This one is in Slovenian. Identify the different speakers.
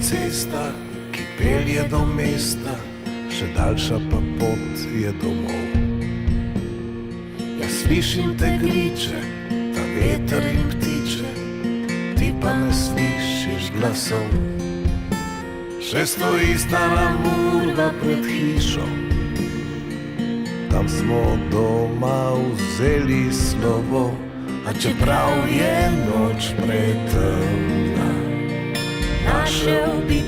Speaker 1: cesta, ki pelje do mesta, še daljša pa pot je domov. Jaz slišim te griče, ta veter in ptiče, ti pa ne slišiš glasov. Še stoji stara murva pred hišo, tam smo doma vzeli slovo, a čeprav je noč pretemna, našel bi